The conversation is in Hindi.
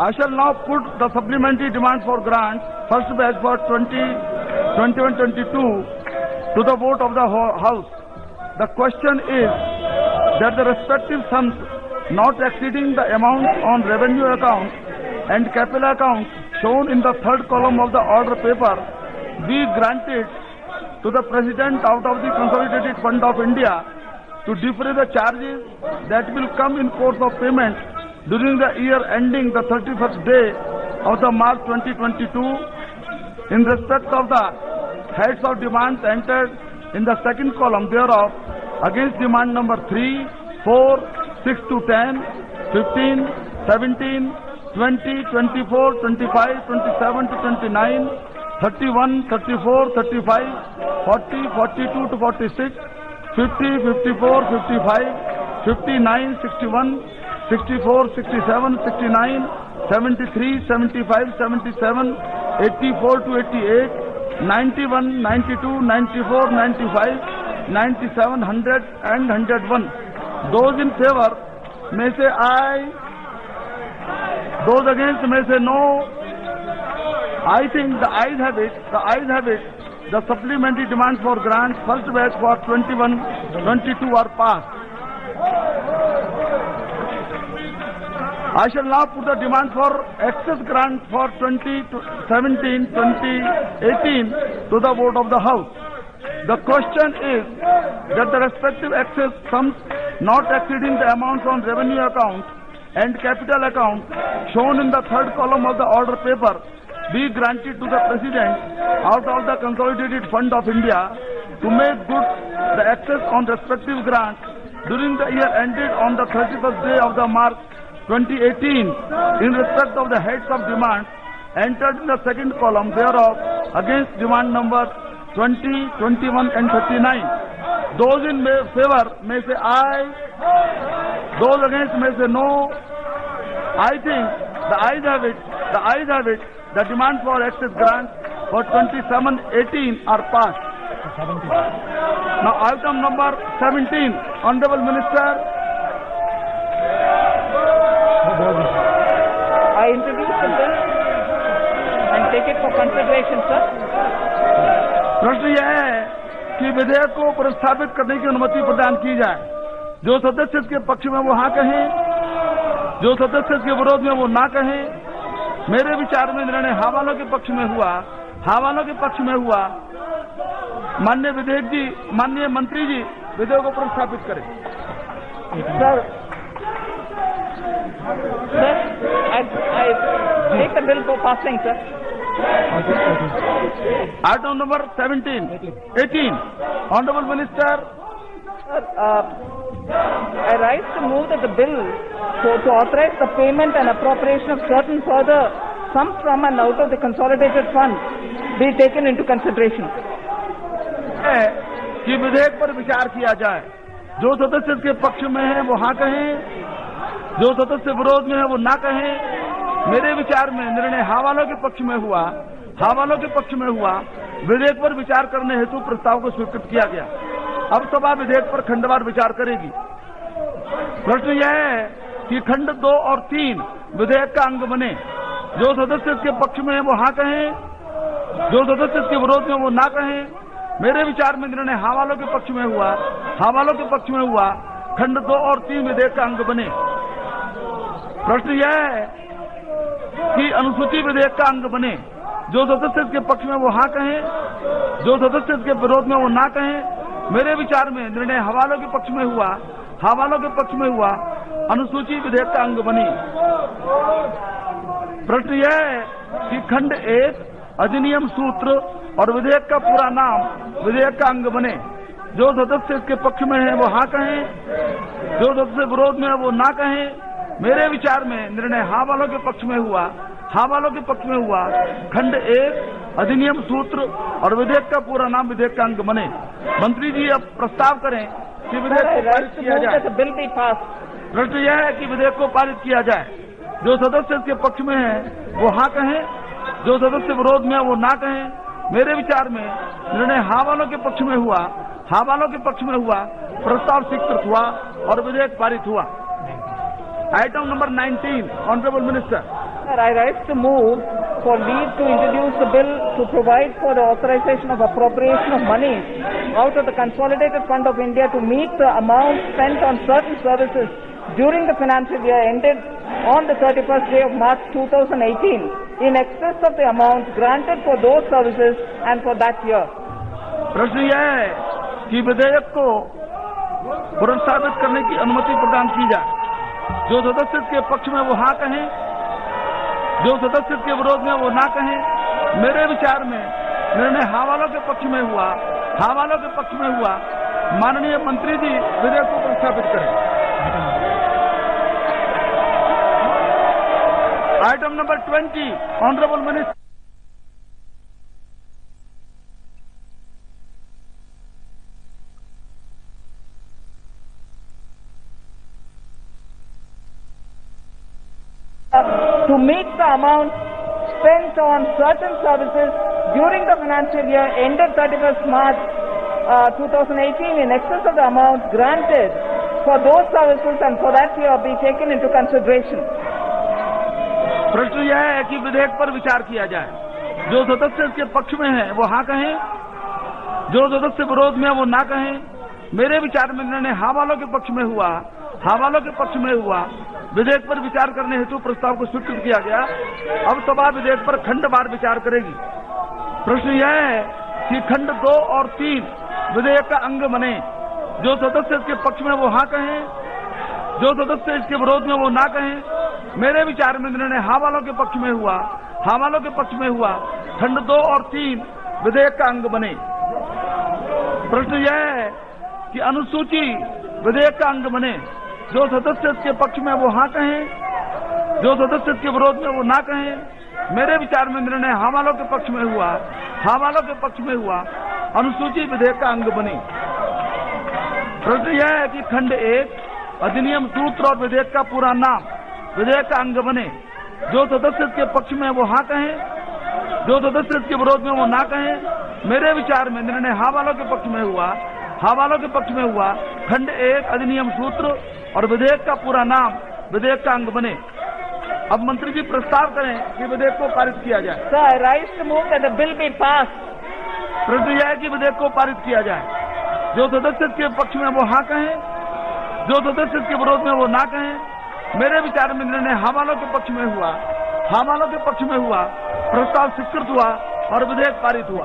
I shall now put the supplementary demands for grants, first batch for 2021-22 to the vote of the House. The question is that the respective sums not exceeding the amount on revenue account and capital account shown in the third column of the order paper be granted to the President out of the Consolidated Fund of India to defray the charges that will come in course of payment during the year ending the 31st day of the March 2022 in respect of the heads of demands entered in the second column thereof against demand number 3, 4, 6 to 10, 15, 17, 20, 24, 25, 27 to 29, 31, 34, 35, 40, 42 to 46, 50, 54, 55, 59, 61, 64, 67, 69, 73, 75, 77, 84 to 88, 91, 92, 94, 95, 97, 100 and 101. Those in favor may say aye. Those against may say no. I think the ayes have it. The ayes have it. The supplementary demands for grants first batch for 21-22 are passed. I shall now put the demand for excess grant for 2017-2018 to the vote of the House. The question is that the respective excess sums not exceeding the amounts on revenue account and capital account shown in the third column of the order paper be granted to the President out of the Consolidated Fund of India to make good the excess on respective grants during the year ended on the 31st day of the March 2018 in respect of the heads of demand entered in the second column thereof against demand number 20, 21 and 39. Those in favor may say aye. Those against may say no. I think the ayes have it. The ayes have it. The demand for excess grants for 27-18 are passed. Now item number 17, Honorable Minister. I introduce the bill and take it for consideration, sir. प्रश्न यह है कि विधेयक को प्रस्तावित करने की अनुमति प्रदान की जाए। जो सदस्य इसके पक्ष में वो हाँ कहें, जो सदस्य इसके विरोध में वो ना कहें। मेरे विचार में निर्णय हाँ वालों के पक्ष में हुआ। हाँ वालों के पक्ष में हुआ। माननीय विधेयक जी, माननीय मंत्री जी विधेयक को प्रस्तावित करें। Sir, I take the bill for passing, sir. Item number 18. Honorable Minister. Sir, I rise to move that the bill to authorize the payment and appropriation of certain further sums from and out of the consolidated fund be taken into consideration. कि विधेयक पर विचार किया जाए। जो सदस्य इसके पक्ष में है वो हाँ कहें, जो सदस्य विरोध में है वो ना कहें। मेरे विचार में निर्णय हाँ वालों के पक्ष में हुआ। हाँ वालों के पक्ष में हुआ। विधेयक पर विचार करने हेतु प्रस्ताव को स्वीकृत किया गया। अब सभा विधेयक पर खंडवार विचार करेगी। प्रश्न यह है कि खंड 2 और 3 विधेयक का अंग बने। जो सदस्य इसके पक्ष में है वो हाँ कहें, जो सदस्य इसके विरोध में वो ना कहें। मेरे विचार में निर्णय हाँ वालों के पक्ष में हुआ। हाँ वालों के पक्ष में हुआ। खंड 2 और 3 विधेयक का अंग बने। प्रश्न यह है कि अनुसूची विधेयक का अंग बने। जो सदस्य इसके पक्ष में वो हाँ कहें, जो सदस्य इसके विरोध में वो ना कहें। मेरे विचार में निर्णय हवालों के पक्ष में हुआ। हवालों के पक्ष में हुआ। अनुसूची विधेयक का अंग बनी। प्रश्न यह है कि खंड 1 अधिनियम सूत्र और विधेयक का पूरा नाम विधेयक का अंग बने। जो सदस्य इसके पक्ष में है वो हाँ कहें, जो सदस्य विरोध में है वो ना कहें। मेरे विचार में निर्णय हाँ वालों के पक्ष में हुआ। हाँ वालों के पक्ष में हुआ। खंड 1 अधिनियम सूत्र और विधेयक का पूरा नाम विधेयक का अंग बने। मंत्री जी अब प्रस्ताव करें कि विधेयक को पारित किया जाए। बिल बी पास। प्रश्न यह है कि विधेयक को पारित किया जाए। जो सदस्य इसके पक्ष में है वो हाँ कहें, जो सदस्य विरोध में है वो ना कहें। मेरे विचार में निर्णय हाँ वालों के पक्ष में हुआ। हाँ वालों के पक्ष में हुआ। प्रस्ताव स्वीकृत हुआ और विधेयक पारित हुआ। Item number 19, honourable minister. Sir, I rise to move for leave to introduce the bill to provide for the authorization of appropriation of money out of the Consolidated Fund of India to meet the amount spent on certain services during the financial year ended on the 31st day of March 2018 in excess of the amount granted for those services and for that year. प्रश्न यह है कि विधेयक को पुनर्स्थापित करने की अनुमति प्रदान की जाए। जो सदस्य के पक्ष में वो हाँ कहें, जो सदस्य के विरोध में वो ना कहें। मेरे विचार में निर्णय हाँ वालों के पक्ष में हुआ, हाँ वालों के पक्ष में हुआ। माननीय मंत्री जी विधेयक को प्रस्तावित करें। Item number 20, honourable minister. To meet the amount spent on certain services during the financial year ended 31st March 2018 in excess of the amount granted for those services and for that year be taken into consideration. प्रश्न यह है कि विधेयक पर विचार किया जाए। जो सदस्य इसके पक्ष में है वो हाँ कहें, जो सदस्य विरोध में वो ना कहें। मेरे विचार में निर्णय हाँ वालों के पक्ष में हुआ, हाँ वालों के पक्ष में हुआ। विधेयक पर विचार करने हेतु प्रस्ताव को स्वीकृत किया गया। अब सभा विधेयक पर खंडवार विचार करेगी। प्रश्न यह है कि खंड 2 और 3 विधेयक का अंग बने। जो सदस्य इसके पक्ष में वो हाँ कहें, जो सदस्य इसके विरोध में वो ना कहें। मेरे विचार में निर्णय हाँ वालों के पक्ष में हुआ, हाँ वालों के पक्ष में हुआ। खंड 2 और 3 विधेयक का अंग बने। प्रश्न यह है कि अनुसूची विधेयक का अंग बने। जो सदस्य इसके पक्ष में वो हाँ कहें, जो सदस्य इसके विरोध में वो ना कहें। मेरे विचार में निर्णय हाँ वालों के पक्ष में हुआ, हाँ वालों के पक्ष में हुआ। अनुसूची विधेयक का अंग बने। प्रश्न यह है कि खंड 1 अधिनियम सूत्र और विधेयक का पूरा नाम विधेयक का अंग बने। जो सदस्य इसके पक्ष में वो हाँ कहें, जो सदस्य इसके विरोध में वो ना कहें। मेरे विचार में निर्णय हाँ वालों के पक्ष में हुआ, हाँ वालों के पक्ष में हुआ। खंड 1 अधिनियम सूत्र और विधेयक का पूरा नाम विधेयक का अंग बने। अब मंत्री जी प्रस्ताव करें कि विधेयक को पारित किया जाए। Sir, I rise to move that the bill be passed. प्रश्न यह है कि विधेयक को पारित किया जाए। जो सदस्य के पक्ष में वो हाँ कहें, जो सदस्य के विरोध में वो ना कहें। मेरे विचार में निर्णय हाँ वालों के पक्ष में हुआ, हाँ वालों के पक्ष में हुआ। प्रस्ताव स्वीकृत हुआ और विधेयक पारित हुआ।